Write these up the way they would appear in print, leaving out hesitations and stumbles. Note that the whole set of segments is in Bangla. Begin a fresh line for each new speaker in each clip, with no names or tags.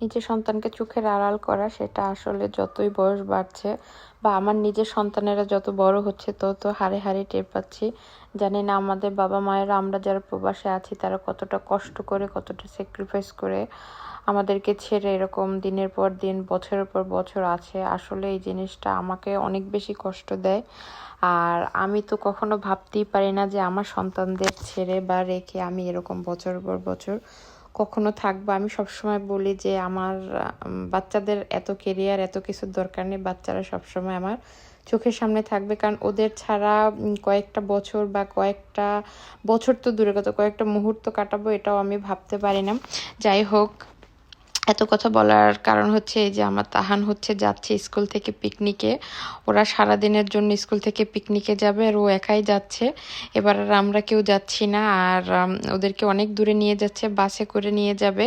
নিজের সন্তানকে চোখের আড়াল করা সেটা আসলে যতই বয়স বাড়ছে বা আমার নিজের সন্তানেরা যত বড় হচ্ছে তত হাড়ে হাড়ে টের পাচ্ছি। জানি না আমাদের বাবা মায়েরা, আমরা যারা প্রবাসে আছি তারা কতটা কষ্ট করে, কতটা স্যাক্রিফাইস করে আমাদেরকে ছেড়ে এরকম দিনের পর দিন, বছরের পর বছর আছে। আসলে এই জিনিসটা আমাকে অনেক বেশি কষ্ট দেয়। আর আমি তো কখনো ভাবতেই পারি না যে আমার সন্তানদের ছেড়ে বা রেখে আমি এরকম বছরের পর বছর কখনো থাকবো। আমি সবসময় বলি যে আমার বাচ্চাদের এত কেরিয়ার, এত কিছুর দরকার নেই। বাচ্চারা সবসময় আমার চোখের সামনে থাকবে, কারণ ওদের ছাড়া কয়েকটা বছর বা কয়েকটা বছর তো দূরের কথা, কয়েকটা মুহূর্ত কাটাবো এটাও আমি ভাবতে পারি না। যাই হোক, এত কথা বলার কারণ হচ্ছে এই যে আমার তাহান হচ্ছে যাচ্ছে স্কুল থেকে পিকনিকে। ওরা সারাদিনের জন্য স্কুল থেকে পিকনিকে যাবে আর ও একাই যাচ্ছে। এবার আর আমরা কেউ যাচ্ছি না। আর ওদেরকে অনেক দূরে নিয়ে যাচ্ছে, বাসে করে নিয়ে যাবে।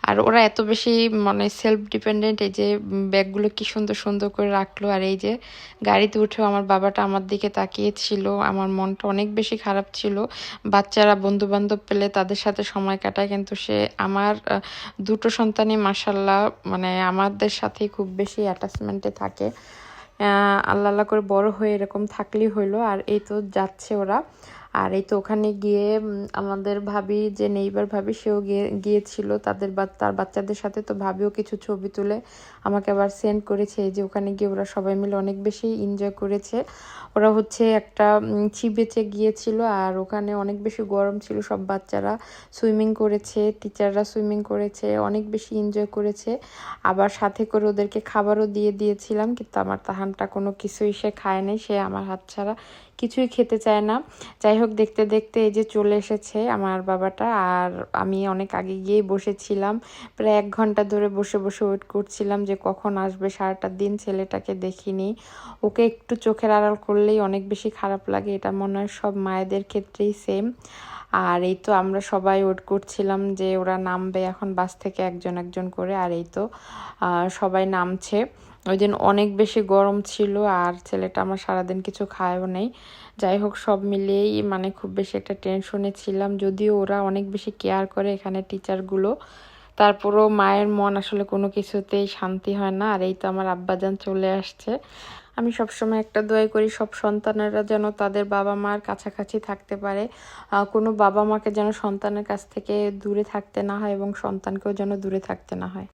আর ওরা এত বেশি মানে সেলফ ডিপেন্ডেন্ট, এই যে ব্যাগগুলো কি সুন্দর সুন্দর করে রাখলো। আর এই যে গাড়িতে উঠেও আমার বাবাটা আমার দিকে তাকিয়েছিল, আমার মনটা অনেক বেশি খারাপ ছিল। বাচ্চারা বন্ধু বান্ধব পেলে তাদের সাথে সময় কাটায়, কিন্তু সে আমার দুটো সন্তানই মাশাল্লাহ মানে আমাদের সাথেই খুব বেশি অ্যাটাচমেন্টে থাকে। আল্লাহ আল্লাহ করে বড় হয়ে এরকম থাকলেই হইলো। আর এই তো যাচ্ছে ওরা। আর এই তো ওখানে গিয়ে আমাদের ভাবি, যে নেইবার ভাবি, সেও গিয়েছিল তার বাচ্চাদের সাথে। তো ভাবিও কিছু ছবি তুলে আমাকে আবার সেন্ড করেছে। এই যে ওখানে গিয়ে ওরা সবাই মিলে অনেক বেশি এনজয় করেছে। ওরা হচ্ছে একটা সি বিচে গিয়েছিল, আর ওখানে অনেক বেশি গরম ছিল। সব বাচ্চারা সুইমিং করেছে, টিচাররা সুইমিং করেছে, অনেক বেশি এনজয় করেছে। আবার সাথে করে ওদেরকে খাবারও দিয়েছিলাম, কিন্তু আমার তাহানটা কোনো কিছুই সে খায় নাই। সে আমার হাত ছাড়া কিছুই খেতে চায় না। যাই হোক, দেখতে দেখতে এই যে চলে এসেছে আমার বাবাটা। আর আমি অনেক আগে গিয়েই বসেছিলাম, প্রায় 1 ঘন্টা ধরে বসে বসে ওয়েট করছিলাম যে কখন আসবে। সারাটা দিন ছেলেটাকে দেখিনি। ওকে একটু চোখের আড়াল করলেই অনেক বেশি খারাপ লাগে। এটা মনে হয় সব মায়েদের ক্ষেত্রেই সেম। আর এই তো আমরা সবাই ওয়েট করছিলাম যে ওরা নামবে এখন বাস থেকে একজন একজন করে। আর এই তো সবাই নামছে। ওই দিন অনেক বেশি গরম ছিল, আর ছেলেটা আমার সারাদিন কিছু খায়ও নেই। যাই হোক, সব মিলিয়েই মানে খুব বেশি একটা টেনশনে ছিলাম। যদিও ওরা অনেক বেশি কেয়ার করে এখানে টিচারগুলো, তারপরও মায়ের মন আসলে কোনো কিছুতেই শান্তি হয় না। আর এই তো আমার আব্বাজান চলে আসছে। আমি সবসময় একটা দোয়াই করি, সব সন্তানেরা যেন তাদের বাবা মার কাছাকাছি থাকতে পারে। কোনো বাবা মাকে যেন সন্তানের কাছ থেকে দূরে থাকতে না হয়, এবং সন্তানকেও যেন দূরে থাকতে না হয়।